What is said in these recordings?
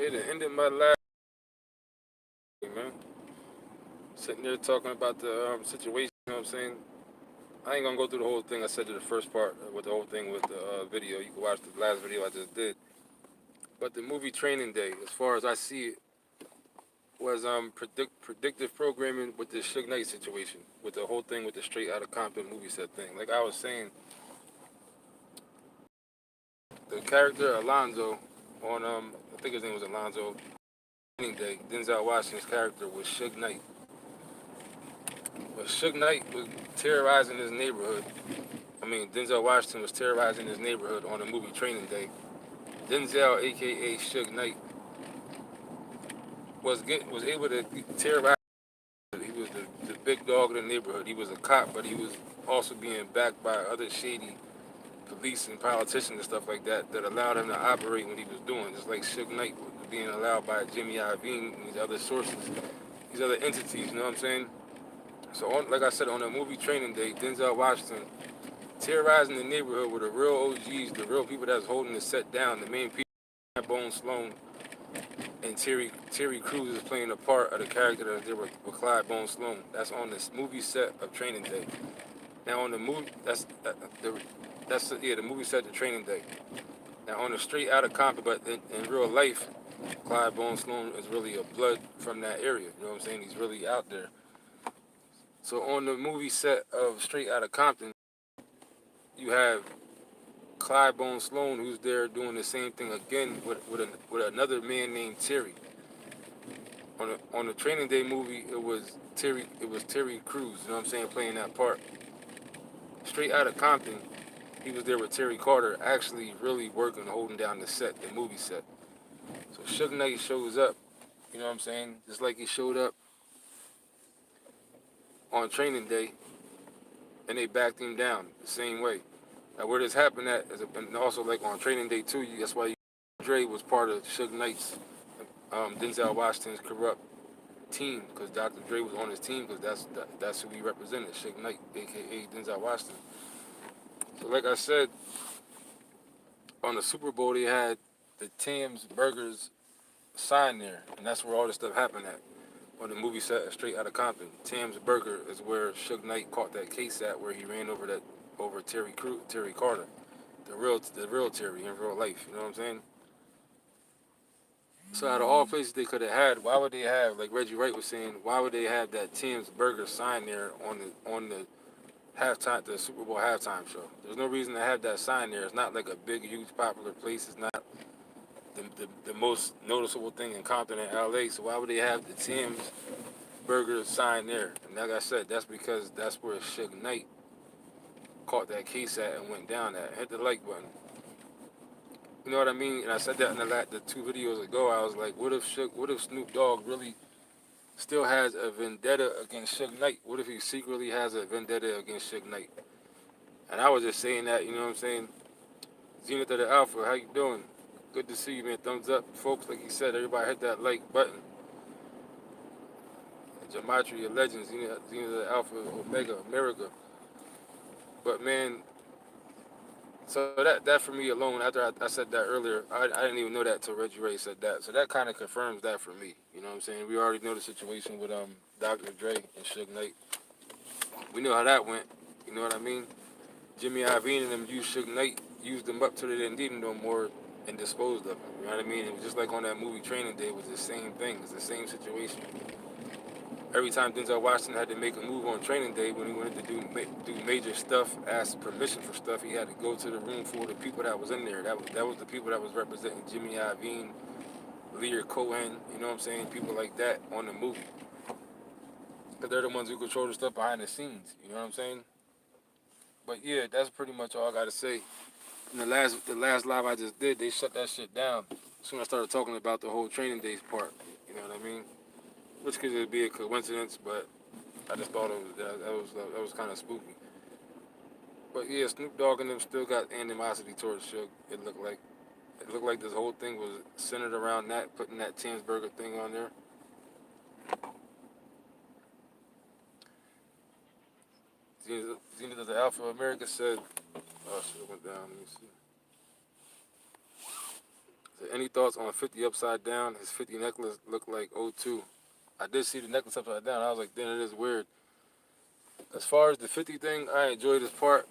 It ended my last week, man. Sitting there talking about the situation. You know what I'm saying? I ain't gonna go through the whole thing. I said to the first part with the whole thing with the video. You can watch the last video I just did. But the movie Training Day, as far as I see it, was predictive programming with the Suge Knight situation, with the whole thing with the Straight Outta Compton movie set thing. Like I was saying, the character Alonzo on I think his name was Alonzo. Training Day, Denzel Washington's character was Suge Knight. But Suge Knight was terrorizing his neighborhood. Denzel Washington was terrorizing his neighborhood on the movie Training Day. Denzel, aka Suge Knight, was able to terrorize. He was the big dog of the neighborhood. He was a cop, but he was also being backed by other shady police and politicians and stuff like that that allowed him to operate what he was doing. Just like Suge Knight was being allowed by Jimmy Iovine and these other sources, these other entities. You know what I'm saying? So, like I said, on the movie Training Day, Denzel Washington terrorizing the neighborhood with the real OGs, the real people that's holding the set down, the main people, Bone Sloan and Terry Crews is playing the part of the character that they were with Clyde Bone Sloan. That's on this movie set of Training Day. Now on the movie, the movie set of Training Day. Now on the Straight Outta Compton, but in real life, Clyde Bone Sloan is really a blood from that area. You know what I'm saying? He's really out there. So on the movie set of Straight Outta Compton, you have Clyde Bone Sloan, who's there doing the same thing again with another man named Terry. On the Training Day movie, it was Terry Crews, you know what I'm saying, playing that part. Straight Outta Compton, he was there with Terry Carter, actually really working, holding down the set, the movie set. So Suge Knight shows up, you know what I'm saying, just like he showed up on Training Day, and they backed him down the same way. Now where this happened at, and also like on Training Day too, that's why Dre was part of Suge Knight's, Denzel Washington's corrupt team, because Dr. Dre was on his team, because that's who he represented, Suge Knight, aka Denzel Washington. So like I said, on the Super Bowl they had the Tim's Burgers sign there, and that's where all this stuff happened at. On the movie set Straight Outta Compton, Tim's Burger is where Suge Knight caught that case at, where he ran over Terry Carter, the real Terry in real life. You know what I'm saying? So out of all places they could have had, why would they have, like Reggie Wright was saying, why would they have that Tim's Burger sign there on the halftime, the Super Bowl halftime show? There's no reason to have that sign there. It's not like a big, huge, popular place. It's not the most noticeable thing in Compton and LA. So why would they have the Tim's Burger sign there? And like I said, that's because that's where Suge Knight caught that case at and went down at. Hit the like button. You know what I mean? And I said that in the two videos ago. I was like, what if Snoop Dogg really still has a vendetta against Suge Knight? What if he secretly has a vendetta against Suge Knight? And I was just saying that, you know what I'm saying? Zenith of the Alpha, how you doing? Good to see you, man. Thumbs up, folks. Like you said, everybody hit that like button. Gematria Legends, Zenith of the Alpha, Omega, America. But man, so that for me alone, after I said that earlier, I didn't even know that until Reggie Ray said that. So that kind of confirms that for me. You know what I'm saying? We already know the situation with Dr. Dre and Suge Knight. We know how that went. You know what I mean? Jimmy Iovine and them used them up till they didn't need them no more and disposed of them. You know what I mean? It was just like on that movie Training Day. It was the same thing. It's the same situation. Every time Denzel Washington had to make a move on Training Day when he wanted to do major stuff, ask permission for stuff, he had to go to the room for the people that was in there. That was the people that was representing Jimmy Iovine, Lear Cohen, you know what I'm saying? People like that on the movie. Because they're the ones who control the stuff behind the scenes, you know what I'm saying? But yeah, that's pretty much all I got to say. In the last live I just did, they shut that shit down as soon as I started talking about the whole Training Days part, you know what I mean? Which could just be a coincidence, but I just thought that was kind of spooky. But yeah, Snoop Dogg and them still got animosity towards Suge. It looked like this whole thing was centered around that, putting that Tim's Burger thing on there. Zenith of the Alpha America said, oh shit, it went down. Let me see. So any thoughts on 50 upside down? His 50 necklace looked like O2. I did see the necklace upside down. I was like, then it is weird. As far as the 50 thing, I enjoyed this part.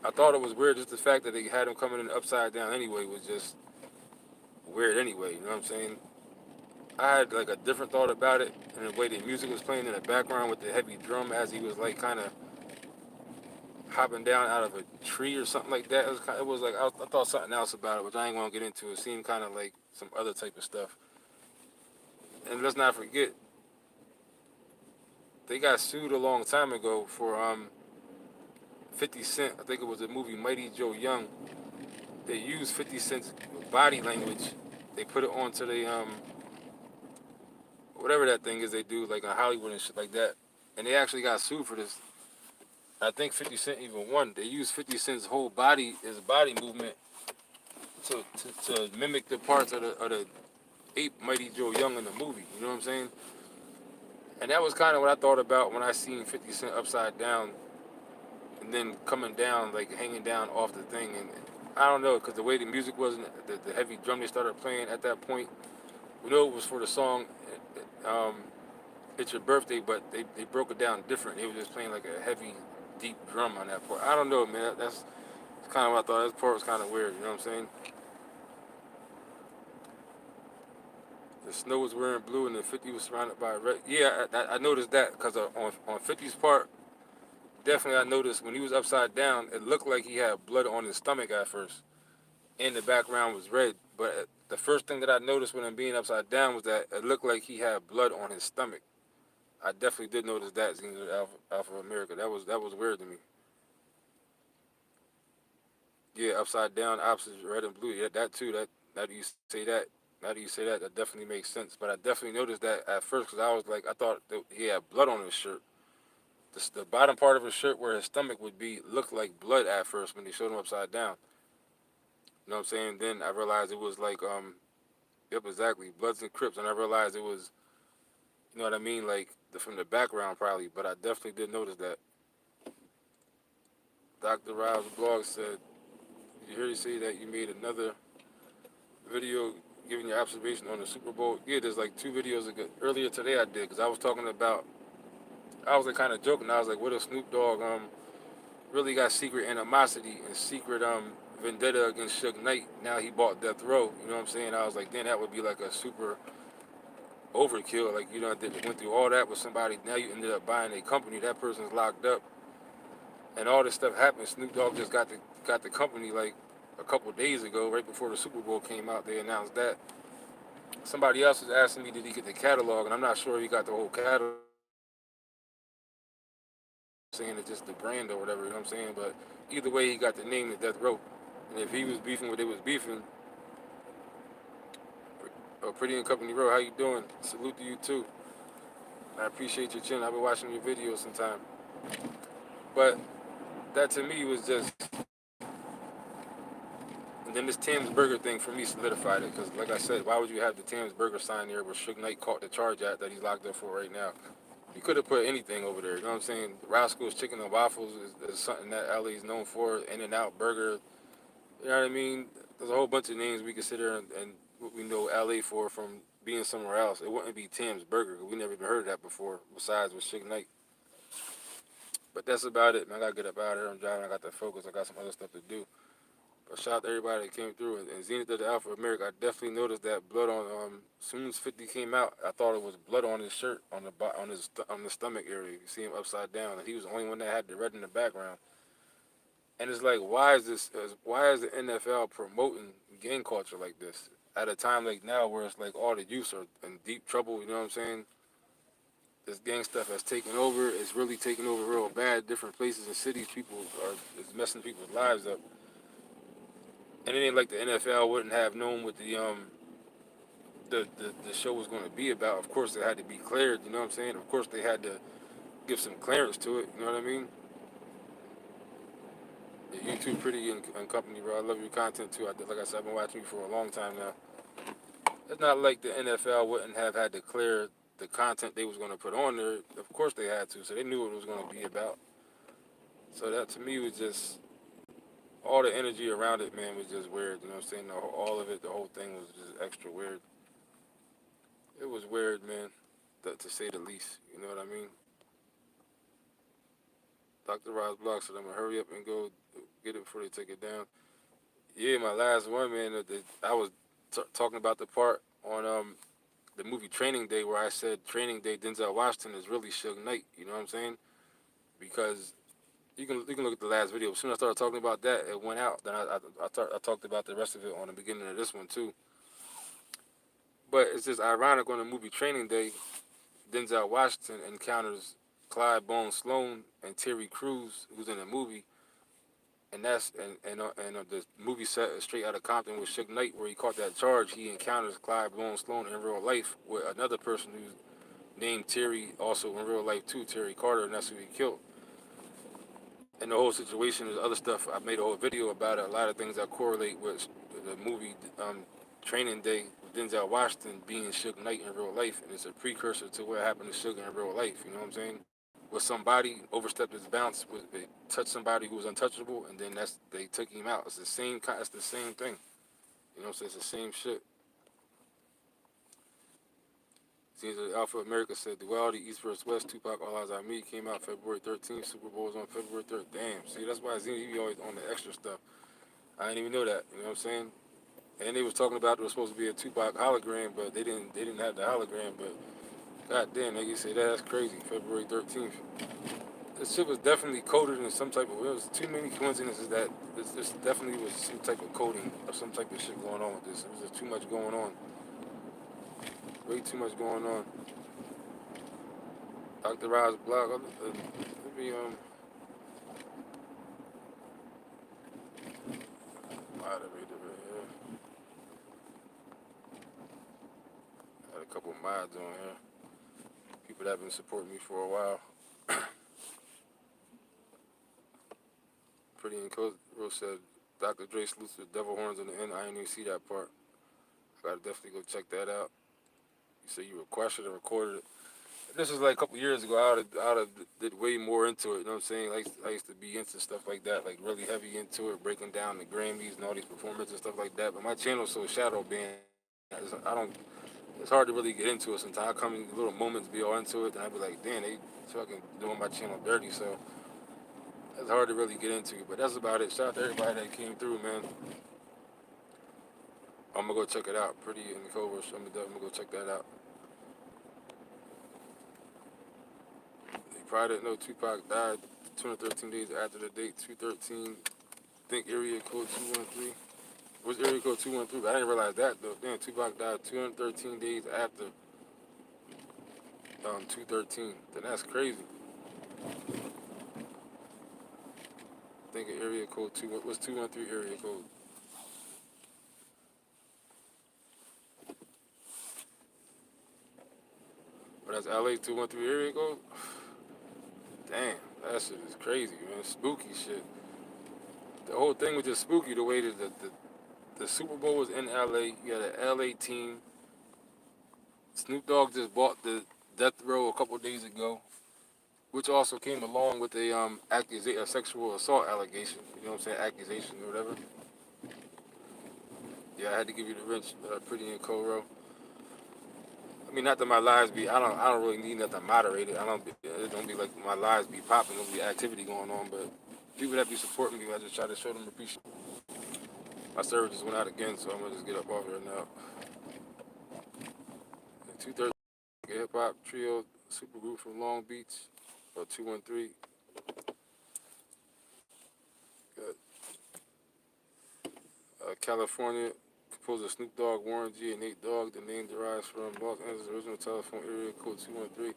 I thought it was weird just the fact that they had him coming in upside down anyway was just weird anyway. You know what I'm saying? I had like a different thought about it and the way the music was playing in the background with the heavy drum as he was like kind of hopping down out of a tree or something like that. It was like I thought something else about it, which I ain't gonna get into. It seemed kind of like some other type of stuff. And let's not forget, they got sued a long time ago for 50 Cent. I think it was the movie Mighty Joe Young. They used 50 Cent's body language. They put it onto the whatever that thing is they do like in Hollywood and shit like that. And they actually got sued for this. I think 50 Cent even won. They used 50 Cent's whole body, his body movement, to mimic the parts of the ape Mighty Joe Young in the movie. You know what I'm saying? And that was kind of what I thought about when I seen 50 Cent upside down and then coming down, like hanging down off the thing. And I don't know, because the way the music was, and the heavy drum they started playing at that point, we know it was for the song um, It's Your Birthday, but they broke it down different. They were just playing like a heavy, deep drum on that part. I don't know, man. That's kind of what I thought. That part was kind of weird, you know what I'm saying? The Snow was wearing blue and the 50 was surrounded by red. Yeah, I noticed that because on 50's part, definitely I noticed when he was upside down, it looked like he had blood on his stomach at first. And the background was red. But the first thing that I noticed when him being upside down was that it looked like he had blood on his stomach. I definitely did notice that seeing Alpha America. That was weird to me. Yeah, upside down, opposites red and blue. Yeah, that too. That now that you say that, now that you say that, that definitely makes sense. But I definitely noticed that at first because I was like, I thought that he had blood on his shirt. The bottom part of his shirt where his stomach would be looked like blood at first when they showed him upside down. You know what I'm saying? Then I realized it was like yep, exactly, Bloods and Crips, and I realized it was, you know what I mean, like from the background probably. But I definitely did notice that. Dr. Rob's blog said, "Did you hear you say that you made another video giving your observation on the Super Bowl?" Yeah, there's like two videos ago. Earlier today I did because I was talking about. I was like kind of joking. I was like, "What if Snoop Dogg really got secret animosity and secret vendetta against Suge Knight? Now he bought Death Row. You know what I'm saying?" I was like, "Then that would be like a super overkill. Like you know, went through all that with somebody. Now you ended up buying a company. That person's locked up, and all this stuff happened. Snoop Dogg just got the company like a couple days ago, right before the Super Bowl came out. They announced that. Somebody else was asking me, did he get the catalog? And I'm not sure he got the whole catalog. Saying it's just the brand or whatever. You know what I'm saying? But either way, he got the name to Death Row. And if he was beefing what they was beefing, Pretty in Company Row, how you doing? Salute to you too. I appreciate your chin. I've been watching your videos sometime. But that to me was just, and then this Tim's Burger thing for me solidified it. Because like I said, why would you have the Tim's Burger sign there where Suge Knight caught the charge at that he's locked up for right now? You could have put anything over there. You know what I'm saying? Roscoe's Chicken and Waffles is something that LA is known for. In-N-Out Burger. You know what I mean? There's a whole bunch of names we consider and what we know LA for from being somewhere else. It wouldn't be Tim's Burger. We never even heard of that before, besides with Suge Knight. But that's about it, man. I gotta get up out of here. I'm driving. I got to focus. I got some other stuff to do. But shout out to everybody that came through. And Zenith of the Alpha America, I definitely noticed that blood on. As soon as 50 came out, I thought it was blood on his shirt, on the stomach area. You see him upside down, and he was the only one that had the red in the background. And it's like, why is this? Why is the NFL promoting gang culture like this at a time like now where it's like all the youths are in deep trouble? You know what I'm saying? This gang stuff has taken over. It's really taken over real bad. Different places and cities, people are it's messing people's lives up. And it ain't like the NFL wouldn't have known what the show was going to be about. Of course, it had to be cleared. You know what I'm saying? Of course, they had to give some clearance to it. You know what I mean? Yeah, you too, Pretty and Company, bro. I love your content too. Like I said, I've been watching you for a long time now. It's not like the NFL wouldn't have had to clear the content they was going to put on there. Of course, they had to, so they knew what it was going to be about. So that to me was just all the energy around it, man, was just weird. You know what I'm saying? All of it, the whole thing was just extra weird. It was weird, man, to say the least. You know what I mean? Dr. Ross Block said, I'm gonna hurry up and go get it before they take it down. Yeah, my last one, man. I was talking about the part on the movie Training Day where I said Training Day Denzel Washington is really Suge Knight. You know what I'm saying? Because you can look at the last video. As soon as I started talking about that, it went out. Then I talked about the rest of it on the beginning of this one too. But it's just ironic on the movie Training Day, Denzel Washington encounters Clyde Bone Sloan and Terry Crews, who's in the movie, and the movie set is straight out of Compton with Suge Knight, where he caught that charge. He encounters Clyde Bone Sloan in real life with another person who's named Terry, also in real life too, Terry Carter, and that's who he killed. And the whole situation is other stuff. I made a whole video about it. A lot of things that correlate with the movie Training Day with Denzel Washington being Suge Knight in real life, and it's a precursor to what happened to Suge in real life. You know what I'm saying? Where somebody overstepped his bounds, they touched somebody who was untouchable, and then they took him out. It's the same. It's the same thing. You know what I'm saying? It's the same shit. Seems like Alpha America said Duality, East vs. West, Tupac, All Eyes on Me came out February 13th. Super Bowl was on February 3rd. Damn. See, that's why Zini be always on the extra stuff. I didn't even know that. You know what I'm saying? And they was talking about there was supposed to be a Tupac hologram, but they didn't have the hologram. But god damn, nigga, you say that, that's crazy. February 13th. This shit was definitely coded in some type of way. It was too many coincidences that this definitely was some type of coding or some type of shit going on with this. It was just too much going on. Way too much going on. Dr. Ross blog. Let me moderator right here. Had a couple mods on here. People that have been supporting me for a while. Pretty and Rose said Dr. Dre salutes the devil horns in the end. I didn't even see that part. I gotta definitely go check that out. You say you requested and recorded it. This was like a couple years ago. I would have did way more into it. You know what I'm saying? I used to be into stuff like that, like really heavy into it, breaking down the Grammys and all these performances and stuff like that. But my channel's so shadow banned. I don't. It's hard to really get into it sometimes. I come in little moments, be all into it, and I be like, damn, they fucking doing my channel dirty. So it's hard to really get into it. But that's about it. Shout out to everybody that came through, man. I'm gonna go check it out. Pretty in the Cobra. I'm gonna go check that out. You probably didn't know Tupac died 213 days after the date 213. Think area code 213. What's area code 213? I didn't realize that though. Damn, Tupac died 213 days after 213. Then that's crazy. Think of area code 2. What's 213 area code? But that's LA 213 area code? Damn, that shit is crazy, man. Spooky shit. The whole thing was just spooky the way that the Super Bowl was in LA. You had an LA team. Snoop Dogg just bought the death row a couple days ago, which also came along with a sexual assault allegation. You know what I'm saying? Accusation or whatever. Yeah, I had to give you the wrench, Pretty and Coro. I mean, not that my lives be. I don't really need nothing moderated. I don't. It don't be like my lives be popping. There'll be activity going on, but people that be supporting me, I just try to show them appreciation. My server just went out again, so I'm gonna just get up off here now. 2:30, hip hop trio, super group from Long Beach, or 213. Got California, composer Snoop Dogg, Warren G, and Nate Dogg. The name derives from Los Angeles' original telephone area code 213.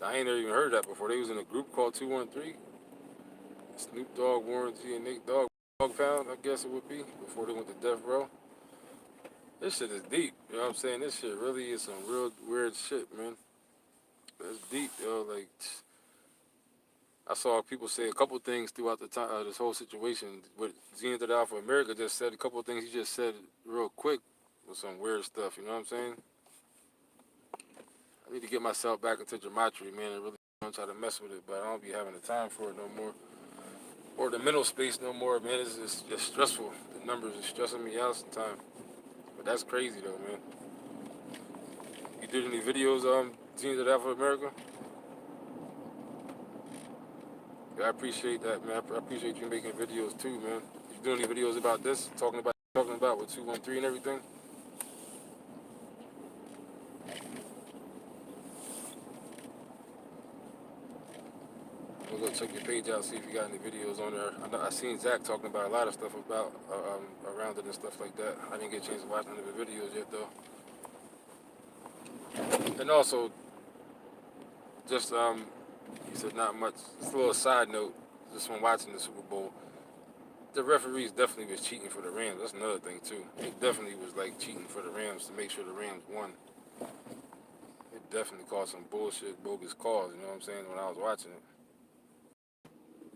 I ain't never even heard that before. They was in a group called 213. Snoop Dogg, Warren G, and Nate Dogg. Dog Pound, I guess it would be, before they went to death row. This shit is deep. You know what I'm saying? This shit really is some real weird shit, man. It's deep, yo. Like, I saw people say a couple things throughout the time this whole situation. What Zenith to the Alpha America just said, a couple of things he just said real quick with some weird stuff. You know what I'm saying? I need to get myself back into gematria, man, and really try to mess with it, but I don't be having the time for it no more. or the mental space no more, man. It's just stressful. The numbers are stressing me out sometimes. But that's crazy though, man. You did any videos, Teams of Alpha America? Yeah, I appreciate that, man. I appreciate you making videos too, man. You doing any videos about this? Talking about with 213 and everything? I'm gonna go check your page out, see if you got any videos on there. I seen Zach talking about a lot of stuff about around it and stuff like that. I didn't get a chance to watch none of the videos yet though. And also, just he said not much. Just a little side note, just when watching the Super Bowl, the referees definitely was cheating for the Rams. That's another thing too. It definitely was like cheating for the Rams to make sure the Rams won. It definitely caused some bullshit, bogus calls. You know what I'm saying? When I was watching it.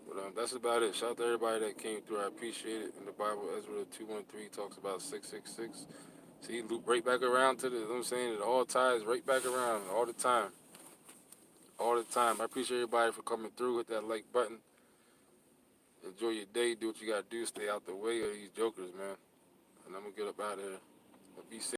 But that's about it. Shout out to everybody that came through. I appreciate it. In the Bible, Ezra 213 talks about 666. See, loop right back around to the, you know what I'm saying? It all ties right back around all the time. All the time. I appreciate everybody for coming through. Hit that like button. Enjoy your day. Do what you got to do. Stay out the way of these jokers, man. And I'm going to get up out of here. Be safe.